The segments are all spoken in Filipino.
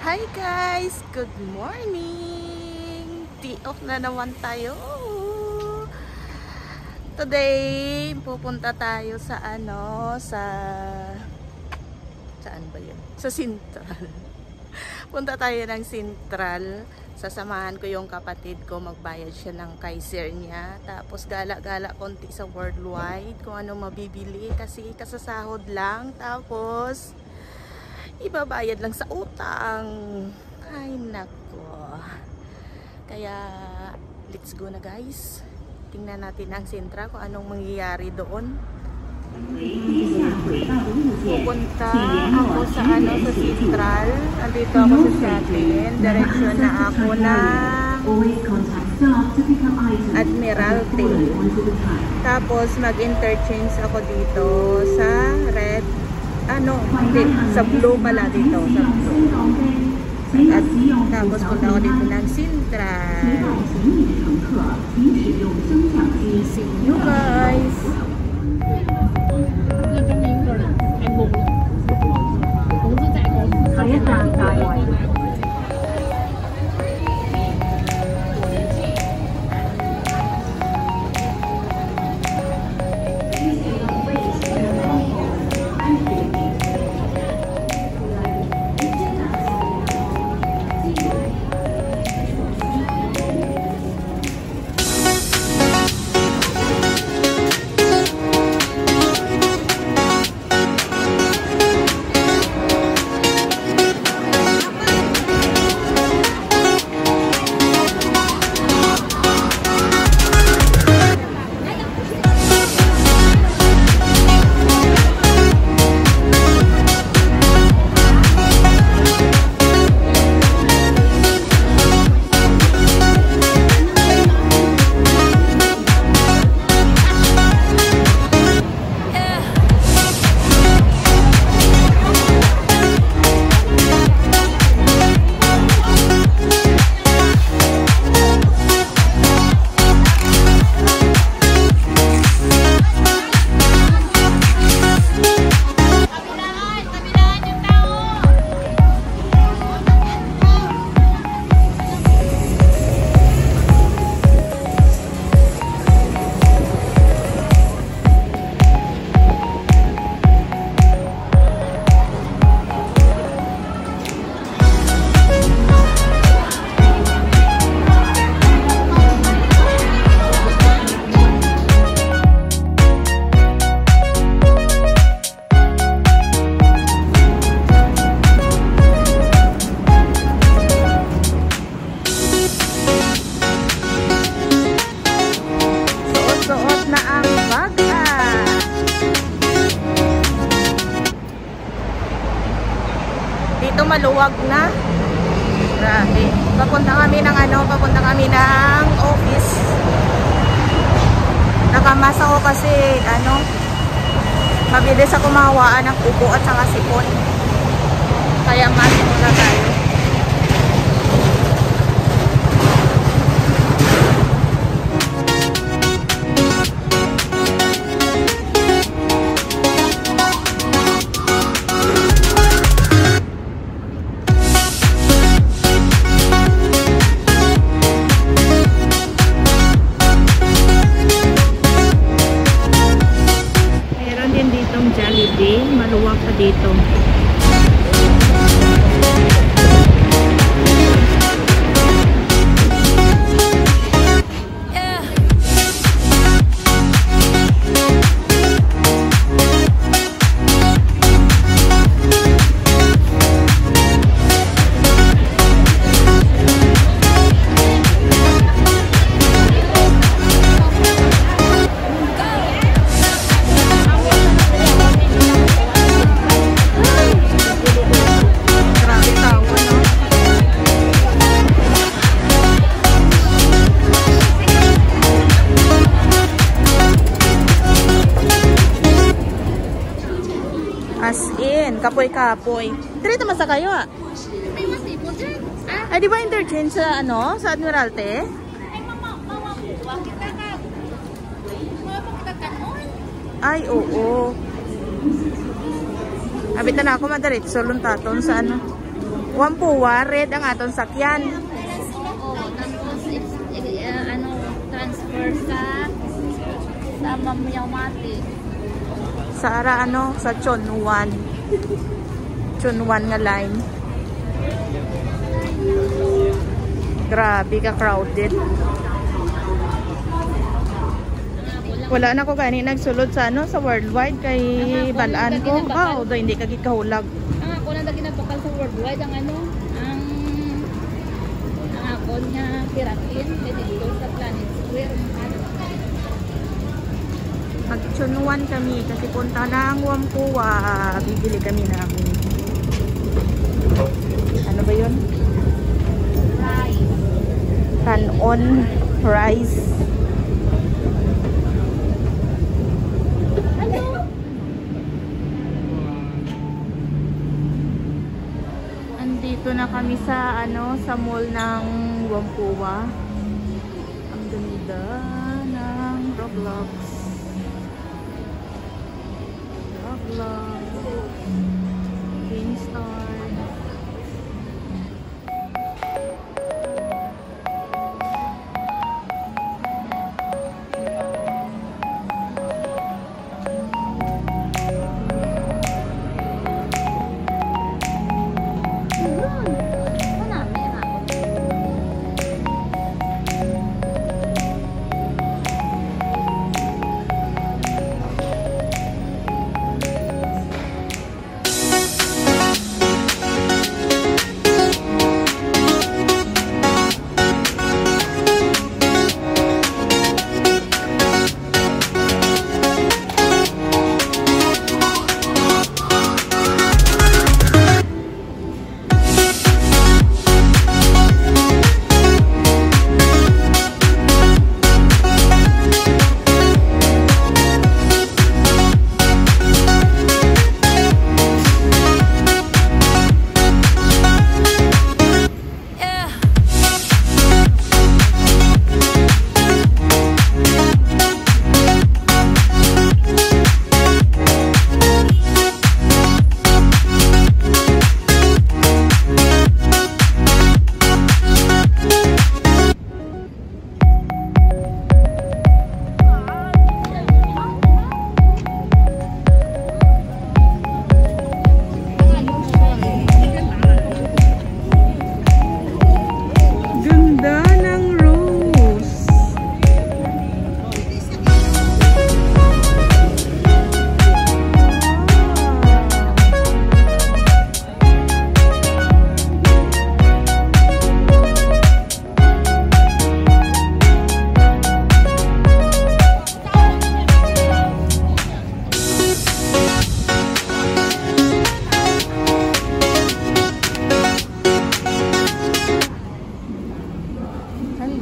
Hi guys! Good morning! Day off na naman tayo. Today, pupunta tayo sa saan ba yun? Sa Sentral. Punta tayo ng Sentral. Sasamahan ko yung kapatid ko, magbayad siya ng Kaiser niya. Tapos gala-gala konti sa Worldwide kung ano mabibili kasi kasasahod lang. Tapos ibabayad lang sa utang. Ay nako. Kaya let's go na guys. Tingnan natin ang Sentral kung anong mangyayari doon. Pupunta ako sa Sentral. Andito ako sa shopping. Direksyon na ako ng Admiralty. Tapos mag-interchange ako dito sa red. Hindi, sa blue pala dito. Sa blue. At tapos punta ako dito ng Sentral. See you guys! Dito maluwag na. Grabe. Papunta kami ng office. Nakamasa ko kasi mabilis ako mahawaan ng ubo at saka sipon. Kaya mas muna tayo. Maluwag pa dito. Kapoy-kapoy. Dirito man sa kayo May masipo dyan. Ay, di ba interchange sa sa Admiralty? Ay, mama, kita ka. Kita ka noon. Ay, oo. Abitan na ako madalit. Solon taton sa Wampuwa, red ang aton sakyan. Oo, tapos ano, transfer sa Mamyamati. Sa ara ano, sa Chonwan. Chonwan nga line. Grabe ka crowded. Wala na ko gani nagsulod sa ano, sa worldwide kay balaan ko. Although hindi ka gikahulag. Ang ako na dagi napakal sa worldwide ang ano, ang ako niya kirakin dito sa Planet Square. Magchunuan kami kasi punta na ang Wampuwa. Bibili kami namin. Ano ba yun? Rice. Kanon rice. Andito na kami sa ano, sa mall ng Wampuwa. Ang ganda ng Roblox. GameStar.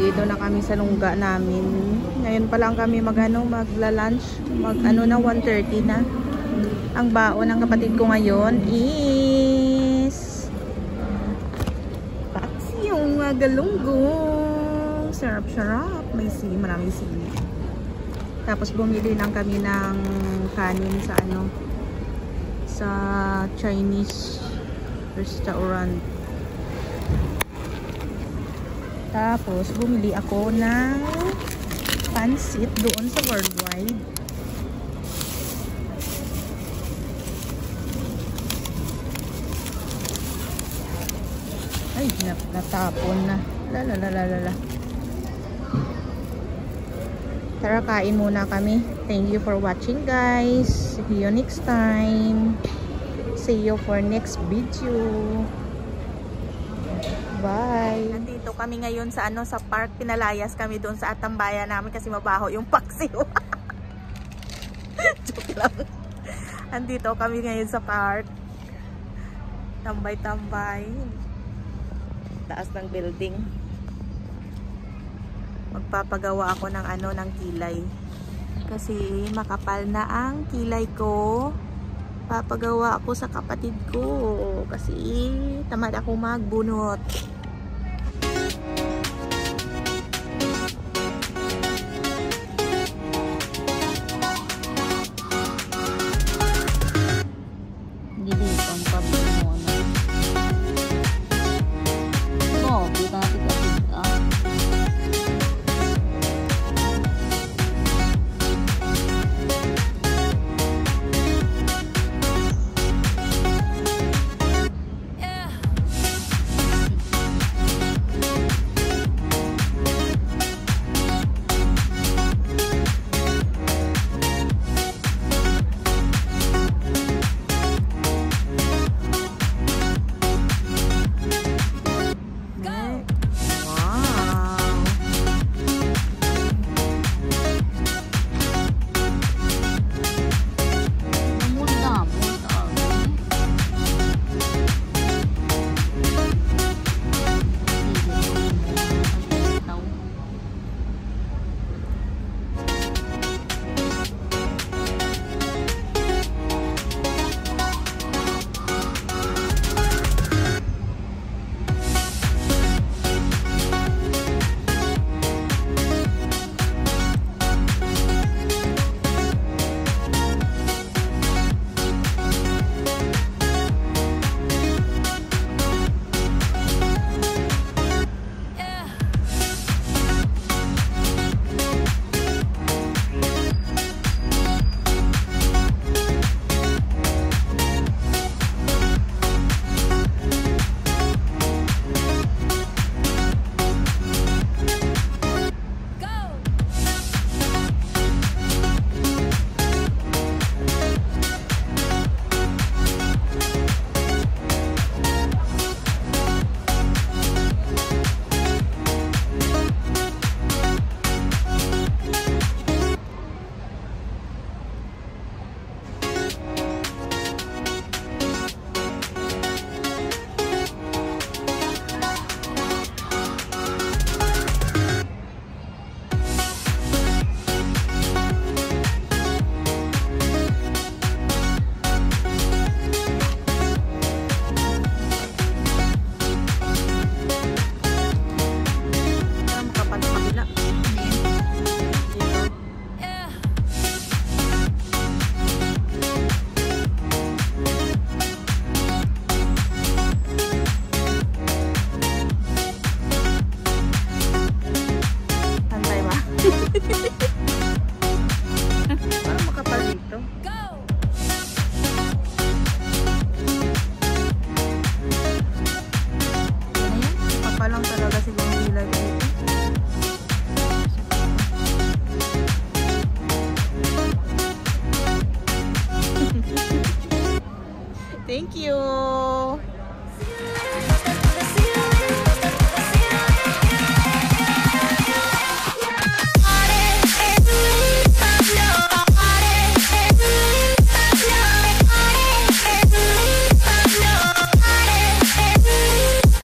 Dito na kami sa lungga namin. Ngayon pa lang kami magla-lunch. Mag-ano na, 1:30 na. Ang baon ng kapatid ko ngayon is paksiyong galunggong. Sarap-sarap. Maraming sili. Tapos bumili lang kami ng kanin sa ano, sa Chinese restaurant. Tapos, bumili ako ng pansit doon sa Worldwide. Ay, natapon na. Lalalala. Tara, kain muna kami. Thank you for watching, guys. See you next time. See you for next video. Bye. Nandito kami ngayon sa ano, sa park. Pinalayas kami doon sa Atambayan namin kasi mabaho yung paksiw. Joke lang. Nandito kami ngayon sa park. Tambay-tambay. Taas ng building. Magpapagawa ako ng ano, ng kilay. Kasi makapal na ang kilay ko. Papagawa ako sa kapatid ko kasi tamad ako magbunot.